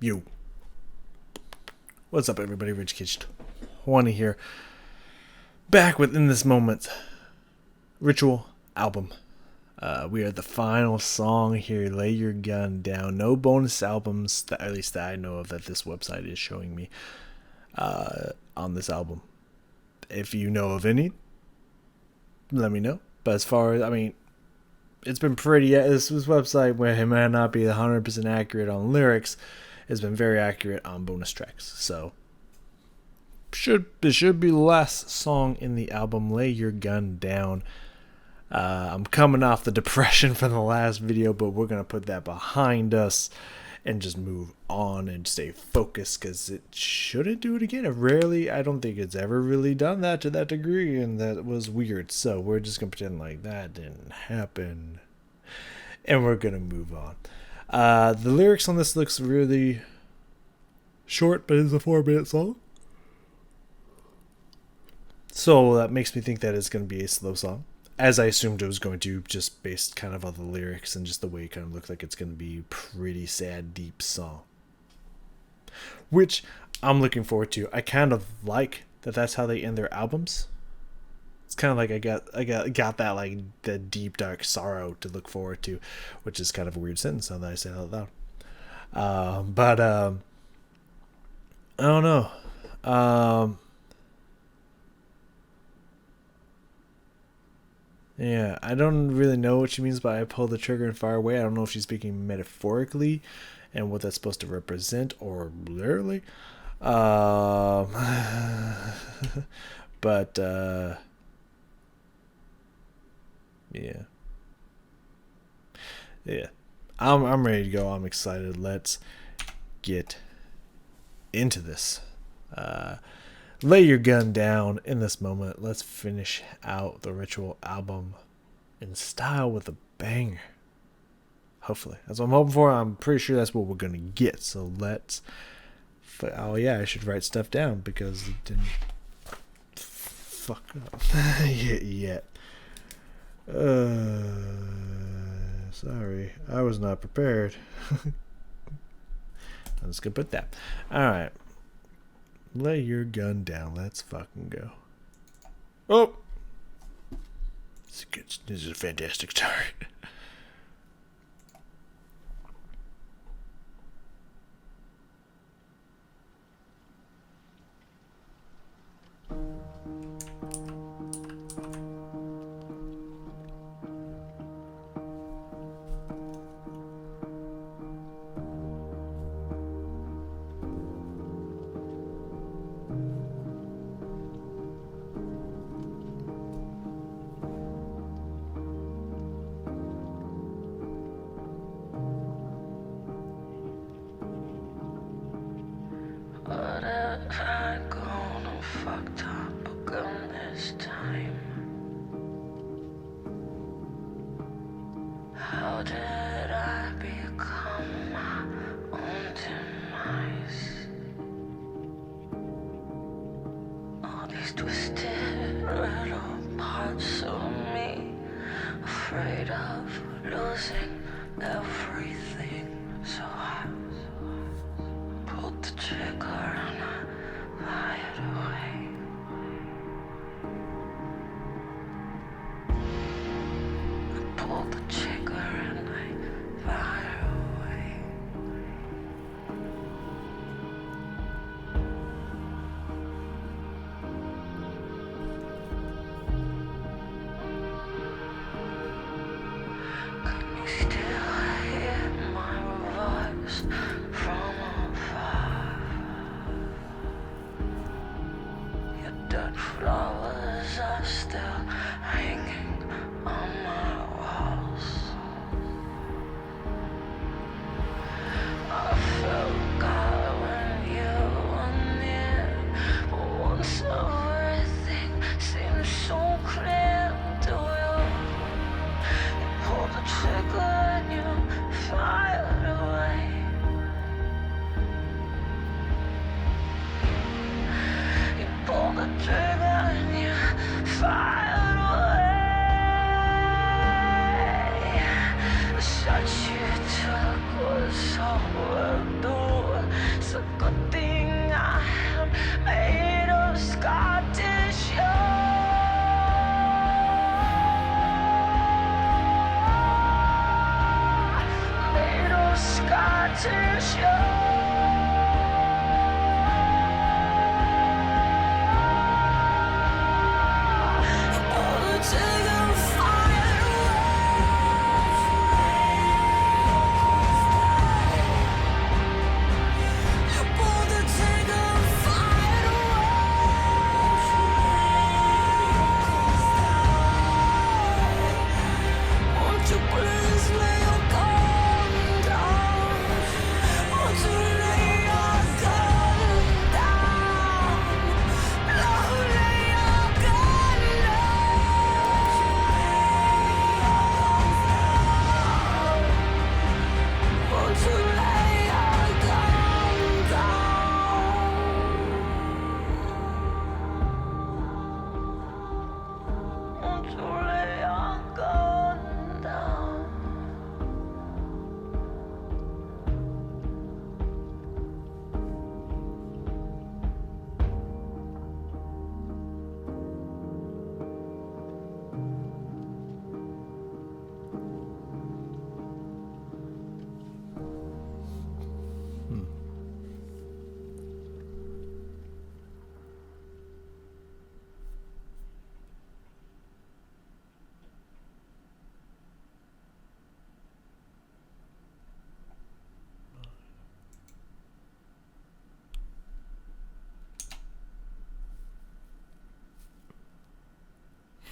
Yo. What's up, everybody? Rich Kitched 20 here. Back within this moment. Ritual album. We are the final song here. Lay your gun down. No bonus albums, at least that I know of, that this website is showing me on this album. If you know of any, let me know. But as far as, it's been pretty, this website, where it might not be 100% accurate on lyrics, has been very accurate on bonus tracks. So it should be the last song in the album, Lay Your Gun Down. I'm coming off the depression from the last video, but we're going to put that behind us and just move on and stay focused, because it shouldn't do it again. I don't think it's ever really done that to that degree, and that was weird. So we're just going to pretend like that didn't happen, and we're going to move on. The lyrics on this looks really short, but it's a 4-minute song. So that makes me think that it's going to be a slow song, as I assumed it was going to, just based kind of on the lyrics and just the way it kind of looked like it's going to be a pretty sad, deep song. Which I'm looking forward to. I kind of like that that's how they end their albums. It's kind of like I got that, like, the deep, dark sorrow to look forward to, which is kind of a weird sentence now that I say it out loud. But I don't know. Yeah, I don't really know what she means by I pull the trigger and fire away. I don't know if she's speaking metaphorically and what that's supposed to represent, or literally. But yeah. I'm ready to go. I'm excited. Let's get into this. Lay your gun down in this moment. Let's finish out the Ritual album in style with a banger. Hopefully. That's what I'm hoping for. I'm pretty sure that's what we're going to get. So let's... Oh yeah, I should write stuff down because it didn't fuck up yet. Sorry. I was not prepared. I'm just going to put that. Alright. Lay your gun down. Let's fucking go. Oh! This is a fantastic start. What have I gone and fucked up again this time? How did I become my own demise? All these twisted little parts of me, afraid of losing everything. So I pulled the trigger and I fired away. I pulled the trigger and I fired away. Can you still hear my voice from afar? Your dead flowers are still hanging on my walls. I felt God when you were near. Once everything seemed so clear to you. You pulled the trigger and you fired away. You pulled the trigger and you fired away.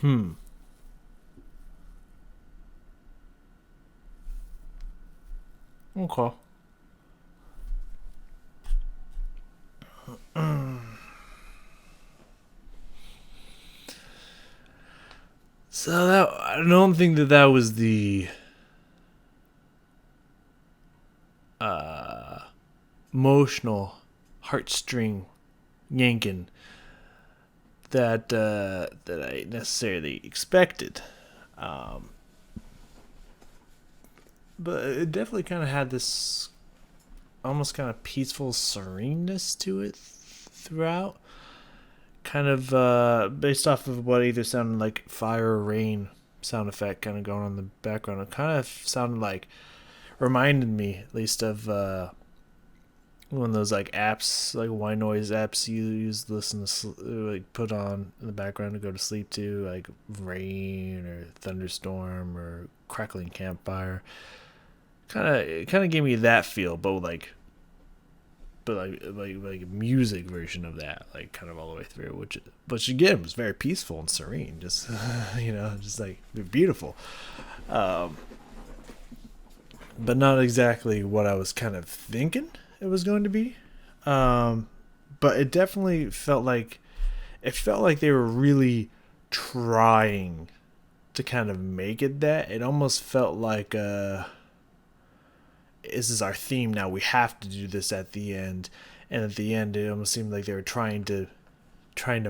Hmm. Okay. So that I don't think that was the uh, emotional heartstring yanking that I necessarily expected. Um, but it definitely kind of had this almost kind of peaceful sereneness to it throughout. Kind of based off of what either sounded like fire or rain sound effect kind of going on in the background. It kind of sounded like, reminded me at least of one of those like apps, like white noise apps you use to listen to, like put on in the background to go to sleep to, like rain or thunderstorm or crackling campfire. Kind of gave me that feel, but like a music version of that, like kind of all the way through, which again was very peaceful and serene, just just like beautiful, um, but not exactly what I was kind of thinking it was going to be. Um, but it definitely felt like they were really trying to kind of make it that. It almost felt like this is our theme now. We have to do this at the end, and at the end, it almost seemed like they were trying to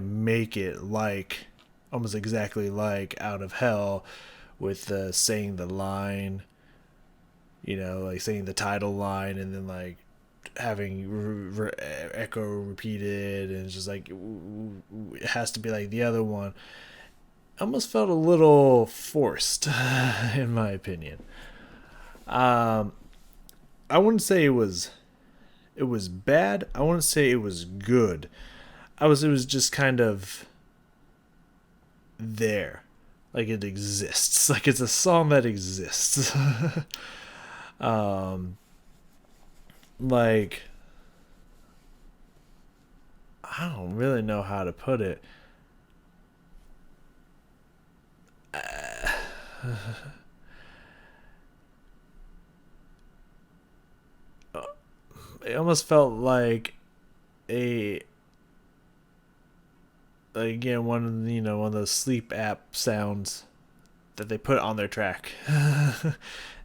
make it like almost exactly like Out of Hell, with saying the line, like saying the title line, and then like having echo repeated, and it's just like it has to be like the other one. Almost felt a little forced, in my opinion. Um, I wouldn't say it was bad. I wouldn't say it was good. It was just kind of there. Like it exists. Like it's a song that exists. um like I don't really know how to put it. It almost felt a like again one of those sleep app sounds that they put on their track.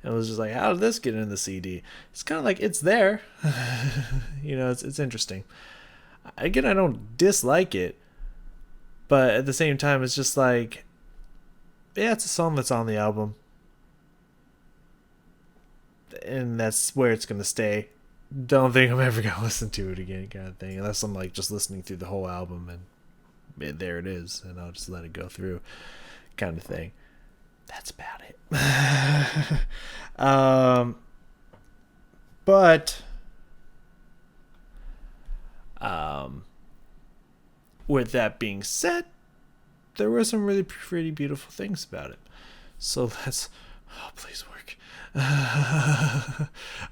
And it was just like, how did this get in the CD? It's kind of like it's there. It's interesting. Again, I don't dislike it, but at the same time, it's just like, yeah, it's a song that's on the album, and that's where it's gonna stay. Don't think I'm ever gonna listen to it again, kind of thing, unless I'm like just listening through the whole album and there it is, and I'll just let it go through, kind of thing. That's about it. um, but um, with that being said, there were some really pretty beautiful things about it. So let's, oh, please work.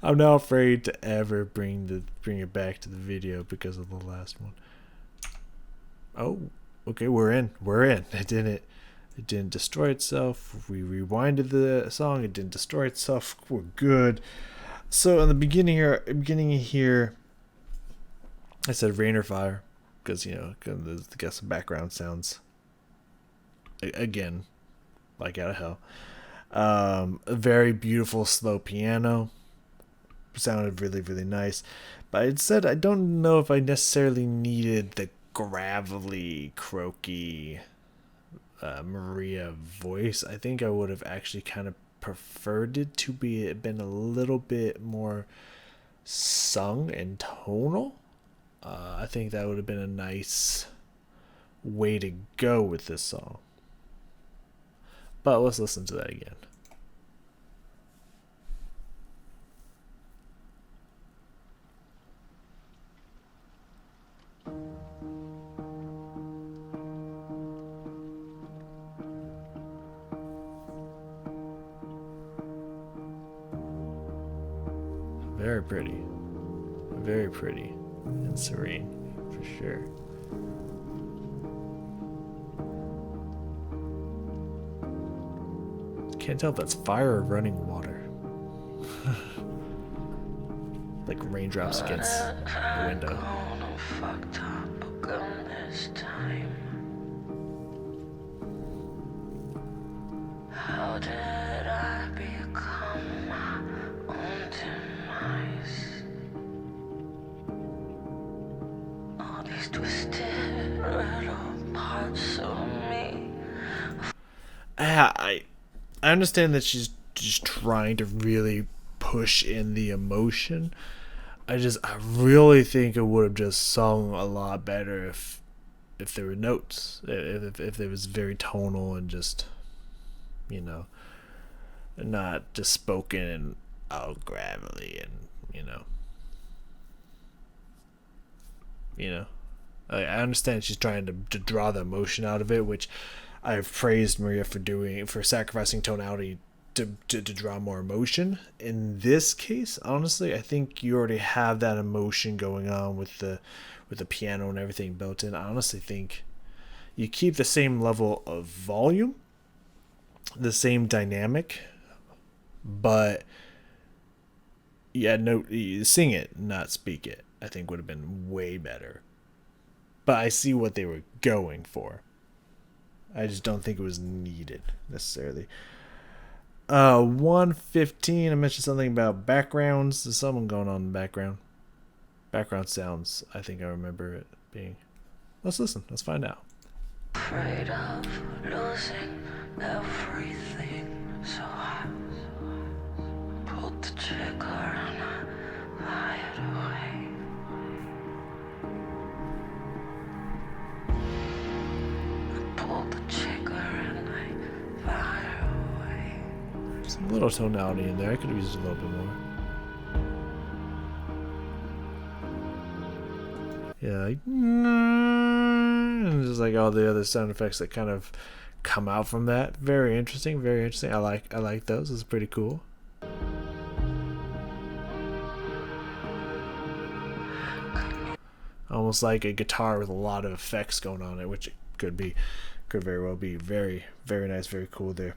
I'm now afraid to ever bring it back to the video because of the last one. Oh, okay, we're in. It didn't destroy itself. We rewinded the song. It didn't destroy itself. We're good. So in the beginning here, I said rain or fire because I guess the background sounds again like Out of Hell. A very beautiful slow piano sounded really really nice, but I said I don't know if I necessarily needed the gravelly croaky Maria voice. I think I would have actually kind of preferred it to be been a little bit more sung and tonal. I think that would have been a nice way to go with this song. But let's listen to that again. Very pretty. Very pretty and serene, for sure. Can't tell if that's fire or running water. Like raindrops against the window. Fucked up again this time. How did I become my own demise? All these twisted little parts of me. I understand that she's just trying to really push in the emotion. I really think it would have just sung a lot better if there were notes, if it was very tonal and just, you know, not just spoken and all gravelly and I understand she's trying to draw the emotion out of it, which I've praised Maria for sacrificing tonality to draw more emotion. In this case, honestly, I think you already have that emotion going on with the piano and everything built in. I honestly think you keep the same level of volume, the same dynamic, but you sing it, not speak it. I think would have been way better. But I see what they were going for. I just don't think it was needed necessarily. 1:15. I mentioned something about backgrounds. There's something going on in the background. Background sounds. I think I remember it being. Let's listen. Let's find out. Afraid of losing everything, so I pulled the trigger and I fired away. I pulled the trigger and I fired away. Some little tonality in there. I could have used a little bit more. Yeah, like, and just like all the other sound effects that kind of come out from that. Very interesting, very interesting. I like those. It's pretty cool. Almost like a guitar with a lot of effects going on it, which it could very well be. Very, very nice, very cool there.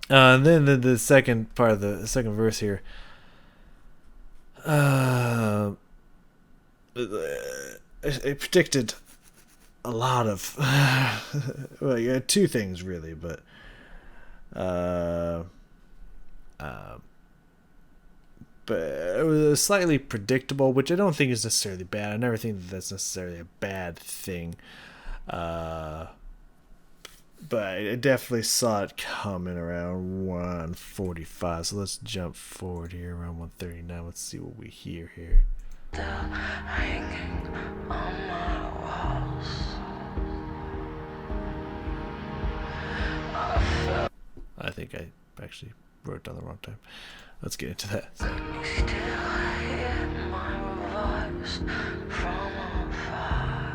And then the second part of the second verse here. It predicted a lot of well, yeah, two things really, but it was slightly predictable, which I don't think is necessarily bad. I never think that's necessarily a bad thing, but I definitely saw it coming around 1:45. So let's jump forward here around 1:39. Let's see what we hear here. Still hanging on my walls. I think I actually wrote it down the wrong time. Let's get into that. Still hear my voice from afar.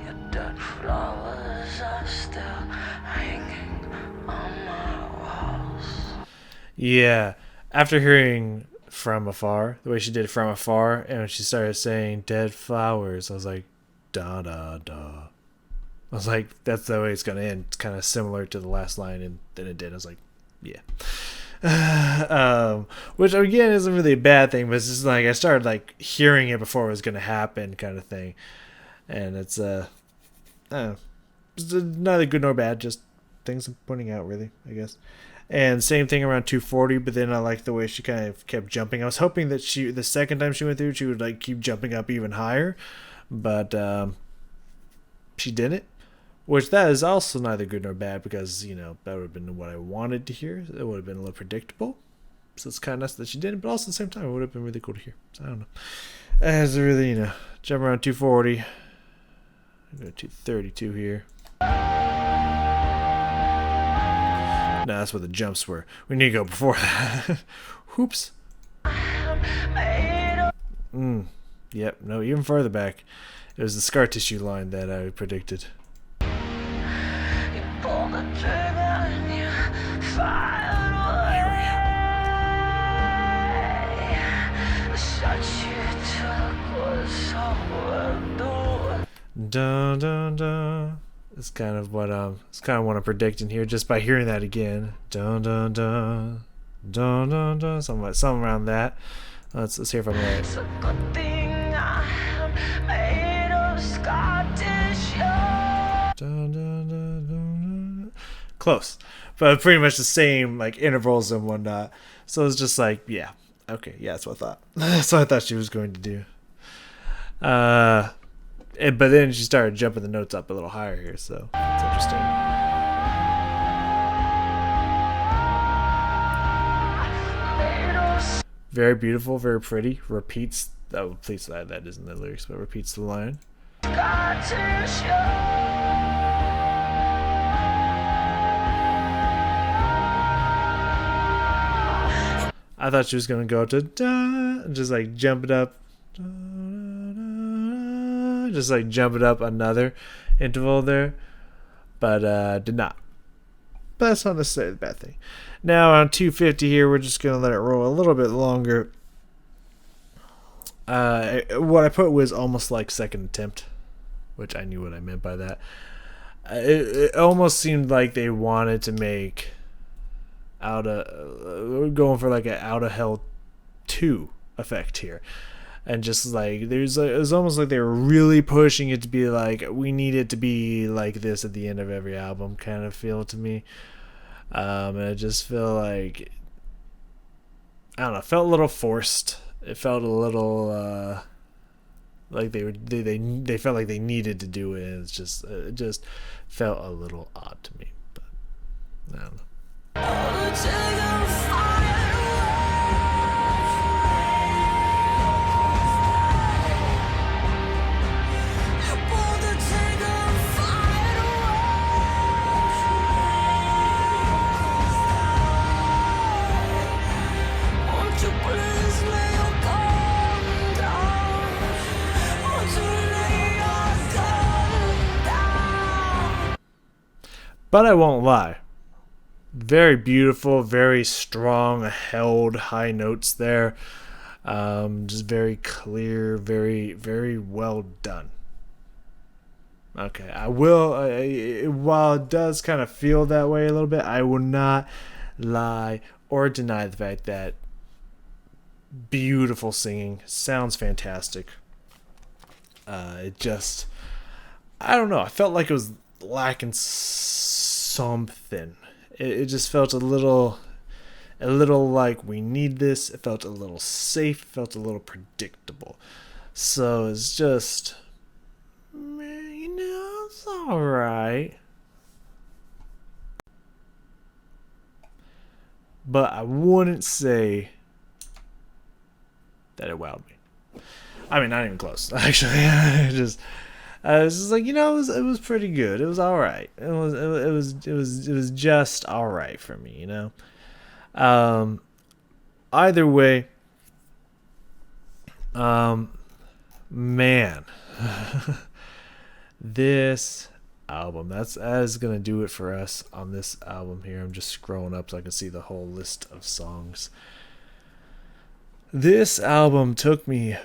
Your dead flowers are still hanging on my walls. Yeah, after hearing From Afar, the way she did From Afar, and when she started saying dead flowers, I was like, da da da. I was like, that's the way it's gonna end. It's kind of similar to the last line, and then it did. I was like, yeah. Which again isn't really a bad thing, but it's just like I started like hearing it before it was gonna happen, kind of thing, and it's neither good nor bad, just things I'm pointing out, really, I guess. And same thing around 2:40, but then I liked the way she kind of kept jumping. I was hoping that the second time she went through, she would like keep jumping up even higher, but she didn't. Which that is also neither good nor bad, because that would have been what I wanted to hear. It would have been a little predictable. So it's kind of nice that she didn't, but also at the same time, it would have been really cool to hear. So I don't know. As really, jump around 2:40. Go 2:32 here. No, that's where the jumps were. We need to go before that. Whoops. Yep, no, even further back. It was the scar tissue line that I predicted. You pulled the trigger and you fired away. Such you took was so well done. Dun dun dun. It's kind of what I'm predicting here just by hearing that again. Dun dun dun dun dun dun. Something around that. Let's hear if I'm right. It's a good thing I'm made of scar tissue. Dun, dun, dun, dun, dun. Close, but pretty much the same like intervals and whatnot. So it's just like, yeah, okay, yeah, that's what I thought. That's what I thought she was going to do. But then she started jumping the notes up a little higher here, so it's interesting. Very beautiful, very pretty. Repeats. Oh, please, that isn't the lyrics, but repeats the line. Scar tissue. I thought she was gonna go to da, just like jump it up, just like jump it up another interval there, but did not. But that's not necessarily a bad thing. Now on 250 here, we're just gonna let it roll a little bit longer. What I put was almost like second attempt, which I knew what I meant by that. It almost seemed like they wanted to make going for like an Out of Hell 2 effect here, and just like it was almost like they were really pushing it to be like, we need it to be like this at the end of every album kind of feel to me. And I just feel like, I don't know, it felt a little forced. It felt a little like they felt like they needed to do it, and it just felt a little odd to me, but I don't know. But I won't lie. Very beautiful, very strong, held high notes there. Just very clear, very, very well done. Okay, I will, while it does kind of feel that way a little bit, I will not lie or deny the fact that beautiful singing, sounds fantastic. It just, I don't know, I felt like it was lacking something. It just felt a little like, we need this. It felt a little safe. It felt a little predictable. So it's just, it's all right. But I wouldn't say that it wowed me. I mean, not even close. Actually, I was just like, it was pretty good. It was all right. It was just all right for me, Either way, man, this album, that is gonna do it for us on this album here. I'm just scrolling up so I can see the whole list of songs. This album took me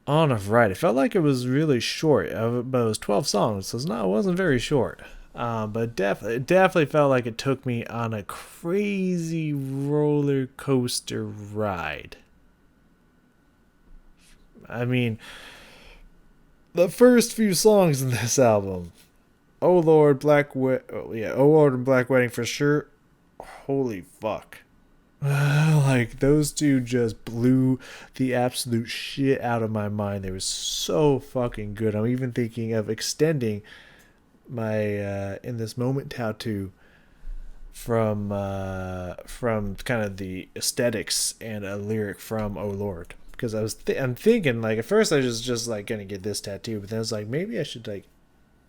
on a ride. It felt like it was really short, but it was 12 songs, so it wasn't very short. But it definitely felt like it took me on a crazy roller coaster ride. I mean, the first few songs in this album, Oh Lord, Oh Lord and Black Wedding for sure. Holy fuck. Like, those two just blew the absolute shit out of my mind. They were so fucking good. I'm even thinking of extending my In This Moment tattoo from kind of the aesthetics and a lyric from Oh Lord, because I'm thinking, like, at first I was just like gonna get this tattoo, but then I was like, maybe I should like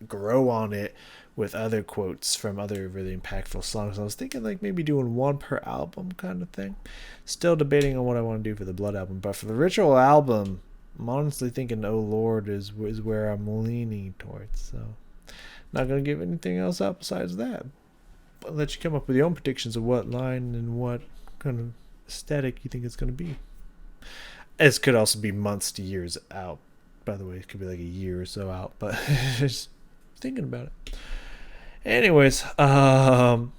grow on it with other quotes from other really impactful songs. I was thinking like maybe doing one per album kind of thing. Still debating on what I want to do for the Blood album, but for the Ritual album, I'm honestly thinking Oh Lord is where I'm leaning towards. So not gonna give anything else out besides that. I'll let you come up with your own predictions of what line and what kind of aesthetic you think it's gonna be. This could also be months to years out. By the way, it could be like a year or so out, but Thinking about it. Anyways, and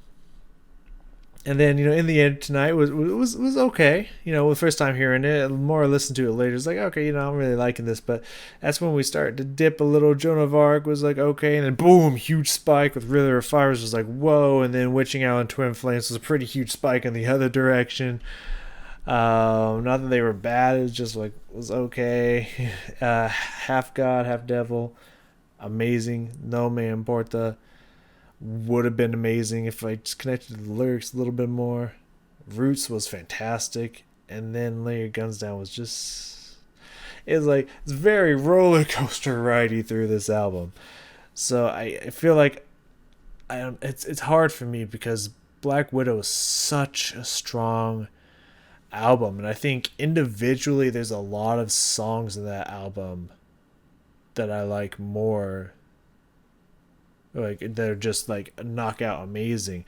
then, in the end tonight was okay. The first time hearing it, the more I listened to it later, it's like, okay, I'm really liking this. But that's when we started to dip a little. Joan of Arc was like, okay, and then boom, huge spike with River of Fires was like, whoa, and then Witching Hour and Twin Flames was a pretty huge spike in the other direction. Not that they were bad, it was just like, was okay. Half God, Half Devil, amazing. No Me Importa would have been amazing if I just connected to the lyrics a little bit more. Roots was fantastic, and then Lay Your Guns Down was just, it's very roller coaster ridey through this album. So I feel like it's hard for me because Black Widow is such a strong album, and I think individually there's a lot of songs in that album that I like more. Like, they're just like knockout amazing.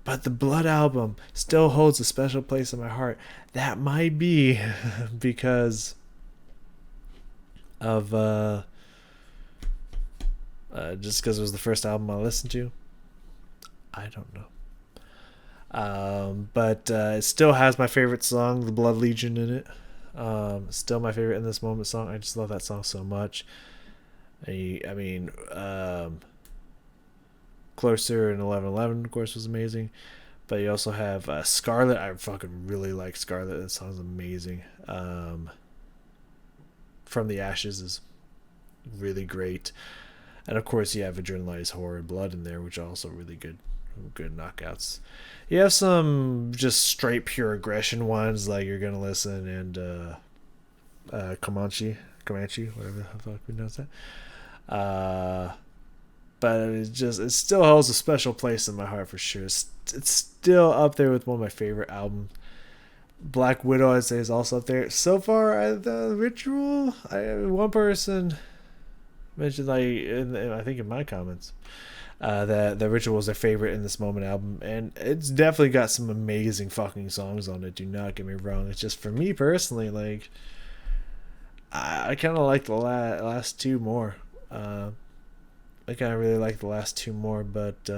But the Blood album still holds a special place in my heart. That might be because of just because it was the first album I listened to. I don't know. But it still has my favorite song, The Blood Legion, in it. Still my favorite In This Moment song. I just love that song so much. I mean, Closer and 1111, of course, was amazing. But you also have Scarlet. I fucking really like Scarlet. That song's amazing. From the Ashes is really great. And of course, you have Adrenalize, Horror, and Blood in there, which are also really good knockouts. You have some just straight pure aggression ones, like You're Gonna Listen and Comanche, whatever the fuck we know that. But it still holds a special place in my heart for sure. It's still up there with one of my favorite albums. Black Widow, I'd say, is also up there. So far, the Ritual, one person mentioned, I think in my comments, that the Ritual was their favorite In This Moment album, and it's definitely got some amazing fucking songs on it. Do not get me wrong. It's just, for me personally, like, I kind of like the last two more. I kind of really like the last two more, but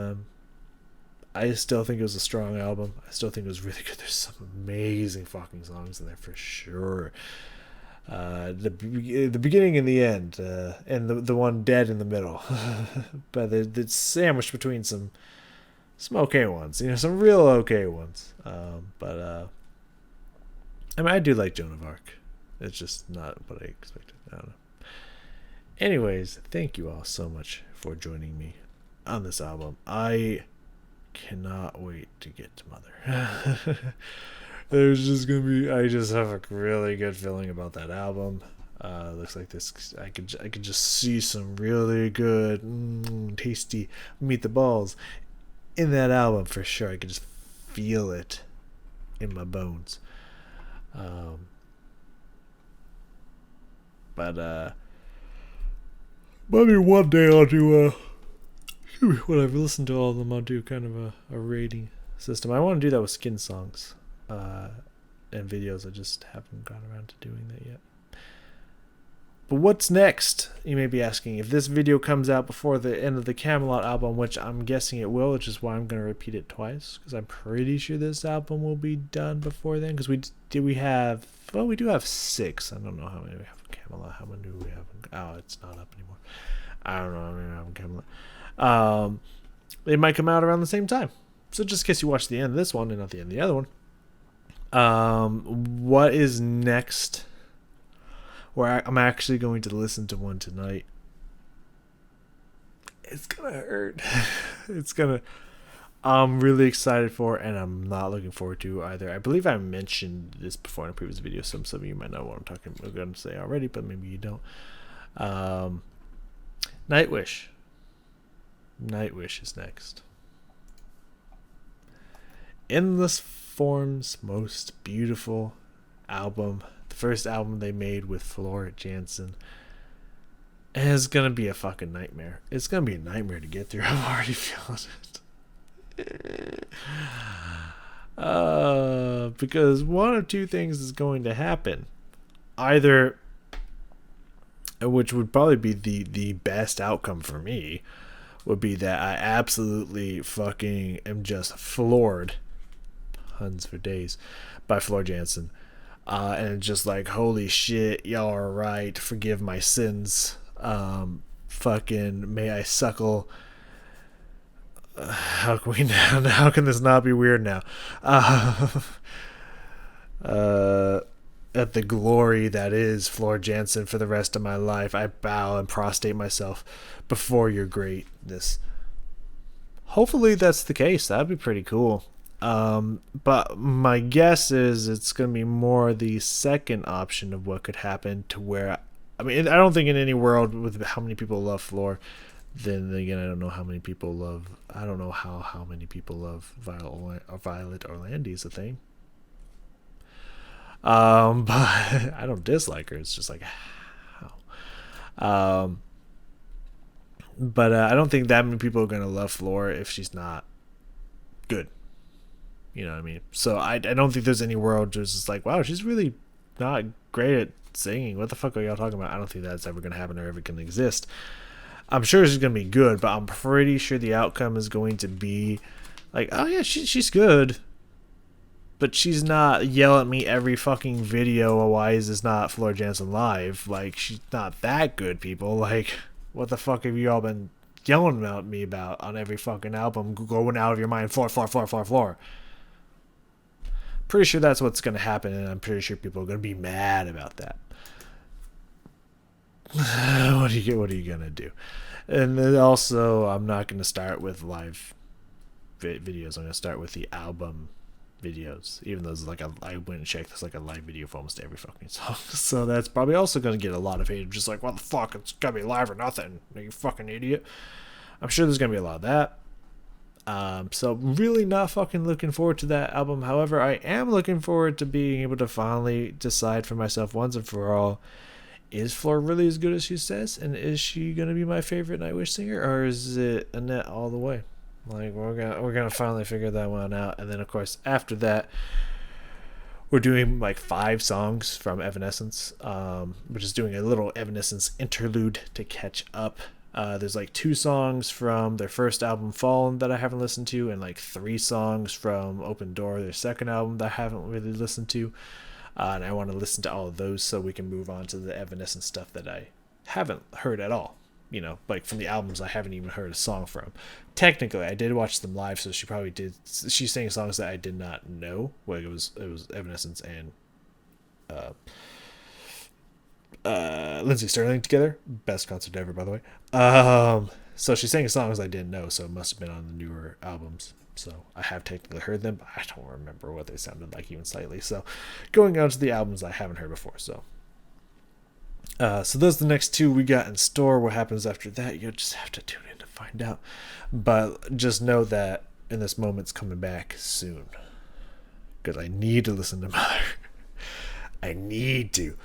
I still think it was a strong album. I still think it was really good. There's some amazing fucking songs in there for sure. The beginning and the end, and the one dead in the middle. But it's sandwiched between some okay ones, some real okay ones. But I mean, I do like Joan of Arc. It's just not what I expected. I don't know. Anyways, thank you all so much for joining me on this album. I cannot wait to get to Mother. There's just gonna be, I just have a really good feeling about that album. Looks like this, I could just see some really good, tasty Meet the Balls in that album for sure. I could just feel it in my bones. But maybe one day I'll do when I've listened to all of them, I'll do kind of a rating system. I want to do that with skin songs and videos. I just haven't gotten around to doing that yet. But what's next? You may be asking. If this video comes out before the end of the Camelot album, which I'm guessing it will, which is why I'm going to repeat it twice, because I'm pretty sure this album will be done before then. Because we do have 6. I don't know how many we have in Camelot. How many do we have? Oh, it's not up anymore. I don't know how many we have in Camelot. They might come out around the same time. So just in case you watch the end of this one and not the end of the other one. What is next? Where I'm actually going to listen to one tonight. It's gonna hurt. I'm really excited for, and I'm not looking forward to either. I believe I mentioned this before in a previous video. Some of you might know what I'm going to say already, but maybe you don't. Nightwish. Nightwish is next. Endless Form's most beautiful album. The first album they made with Floor Jansen. And it's gonna be a fucking nightmare. It's gonna be a nightmare to get through. I'm already feeling it. Because one of two things is going to happen. Either, which would probably be the best outcome for me, would be that I absolutely fucking am just floored, puns for days, by Floor Jansen. And just like, holy shit, y'all are right. Forgive my sins. Fucking may I suckle. How can we now? How can this not be weird now? At the glory that is Floor Jansen for the rest of my life, I bow and prostrate myself before your greatness. Hopefully that's the case. That'd be pretty cool. But my guess is it's going to be more the second option of what could happen, to where, I mean, I don't think in any world with how many people love Floor, then again, I don't know how many people love, I don't know how many people love Violet Orlandi is a thing. But I don't dislike her. It's just like, how? But I don't think that many people are going to love Floor if she's not good. You know what I mean? So I don't think there's any world where it's just like, wow, she's really not great at singing. What the fuck are y'all talking about? I don't think that's ever going to happen or ever going to exist. I'm sure she's going to be good, but I'm pretty sure the outcome is going to be like, oh yeah, she's good, but she's not yell at me every fucking video, oh, why is this not Floor Jansen live? Like, she's not that good, people. Like, what the fuck have you all been yelling at me about on every fucking album, going out of your mind, Floor. Pretty sure that's what's going to happen, and I'm pretty sure people are going to be mad about that. What are you going to do? And then also, I'm not going to start with live videos. I'm going to start with the album videos, even though there's like I went and checked, there's like a live video for almost every fucking song. So that's probably also going to get a lot of hate. Just like, what the fuck? It's going to be live or nothing. You fucking idiot. I'm sure there's going to be a lot of that. So really not fucking looking forward to that album. However, I am looking forward to being able to finally decide for myself once and for all, is Floor really as good as she says? And is she going to be my favorite Nightwish singer? Or is it Annette all the way? Like, we're gonna finally figure that one out. And then, of course, after that, we're doing like 5 songs from Evanescence. We're just doing a little Evanescence interlude to catch up. There's like 2 songs from their first album, Fallen, that I haven't listened to, and like 3 songs from Open Door, their second album, that I haven't really listened to. And I want to listen to all of those so we can move on to the Evanescence stuff that I haven't heard at all. You know, like from the albums I haven't even heard a song from. Technically, I did watch them live, so she probably did. She sang songs that I did not know. Like it was Evanescence and Lindsey Sterling together. Best concert ever, by the way. So she sang songs I didn't know, so it must have been on the newer albums. So I have technically heard them, but I don't remember what they sounded like even slightly. So going on to the albums I haven't heard before. So those are the next 2 we got in store. What happens after that, you'll just have to tune in to find out. But just know that In This Moment's coming back soon, because I need to listen to Mother. I need to.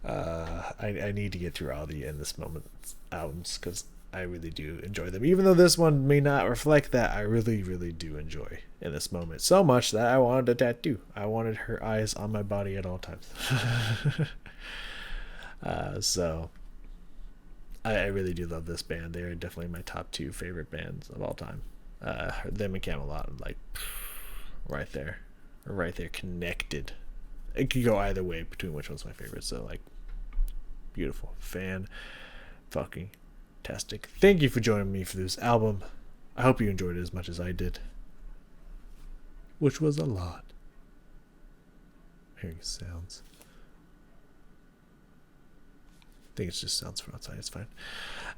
I need to get through all the In This Moment albums, because I really do enjoy them. Even though this one may not reflect that, I really, really do enjoy In This Moment so much that I wanted a tattoo. I wanted her eyes on my body at all times. So I really do love this band. They're definitely my top 2 favorite bands of all time. Them and Camelot are like right there connected. It could go either way between which one's my favorite. So like, beautiful, fan fucking tastic. Thank you for joining me for this album. I hope you enjoyed it as much as I did, which was a lot. Hearing sounds. I think it's just sounds from outside. It's fine.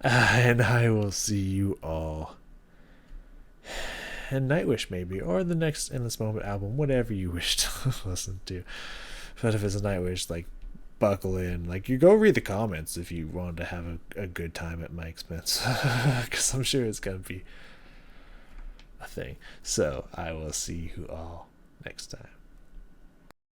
And I will see you all in Nightwish, maybe, or the next In This Moment album, whatever you wish to listen to. But if it's a Nightwish, like, buckle in. Like, you go read the comments if you want to have a good time at my expense, because I'm sure it's gonna be a thing. So I will see you all next time.